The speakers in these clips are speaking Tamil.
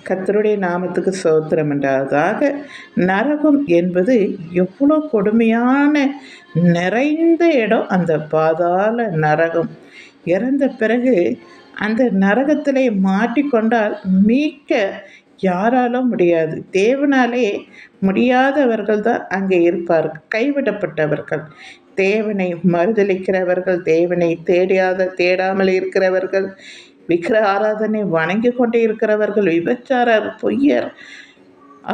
கர்த்தருடைய நாமத்துக்கு ஸ்தோத்திரம் உண்டாவதாக. நரகம் என்பது எவ்வளோ கொடுமையான நிறைந்த இடம் அந்த பாதாள நரகம். இறந்த பிறகு அந்த நரகத்திலே மாட்டிக்கொண்டால் மீட்க யாராலும் முடியாது. தேவனாலே முடியாதவர்கள் தான் அங்கே இருப்பார்கள். கைவிடப்பட்டவர்கள், தேவனை மறுதலிக்கிறவர்கள், தேவனை தேடாமல் இருக்கிறவர்கள், விக்கிர ஆராதனை வணங்கி கொண்டே இருக்கிறவர்கள், விபச்சாரர், பொய்யர்,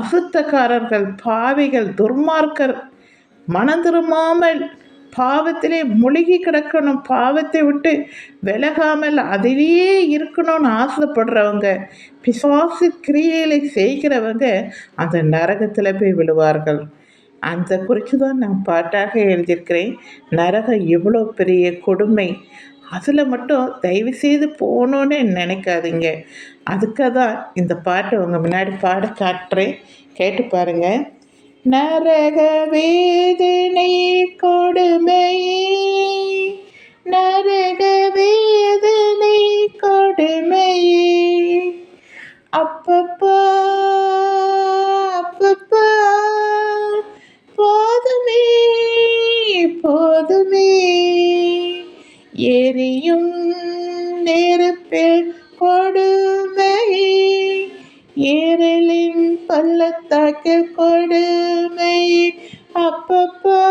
அசுத்தக்காரர்கள், பாவிகள், துர்மார்க்கர், மனம் திரும்பாமல் பாவத்திலே முழுகி கிடக்கணும், பாவத்தை விட்டு விலகாமல் அதிலேயே இருக்கணும்னு ஆசைப்படுறவங்க, பிசாசு கிரியைகளை செய்கிறவங்க அந்த நரகத்தில் போய் விழுவார்கள். அந்த குறித்து தான் நான் பாட்டாக எழுதியிருக்கிறேன். நரகம் எவ்வளோ பெரிய கொடுமை, அதில் மட்டும் தயவுசெய்து போகணுன்னு நினைக்காதீங்க. அதுக்காக தான் இந்த பாட்டை உங்கள் முன்னாடி பாட காட்டுறேன், கேட்டு பாருங்கள். நரக வேதனை கொடுமை, நரக வேதனை கொடுமை, அப்பப்பா அப்பப்பா போதுமே போதுமே, எரியும் நெருப்பில் கொடுமை, ஏரலின் பள்ளத்தாக்கில் கொடுமை, அப்பப்பா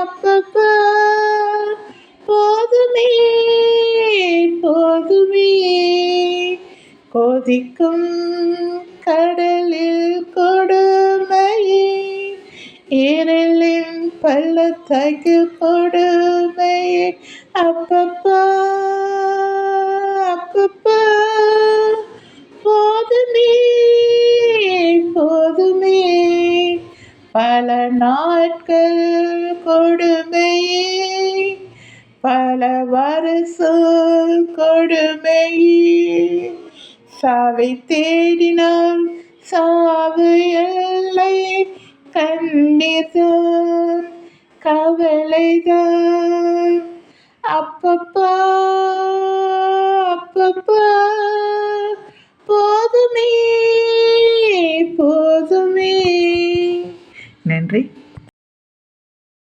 அப்பப்பா போதுமே போதுமே, கொதிக்கும் கடலில் கொடுமை, ஏரலின் பள்ளத்தாக்கில் கொடுமை, அப்பப்பா அப்பப்பா போதுமே போதுமே, பல நாட்கள் கொடுமை, பல வருஷம் கொடுமை, சாவை தேடினால் சாவு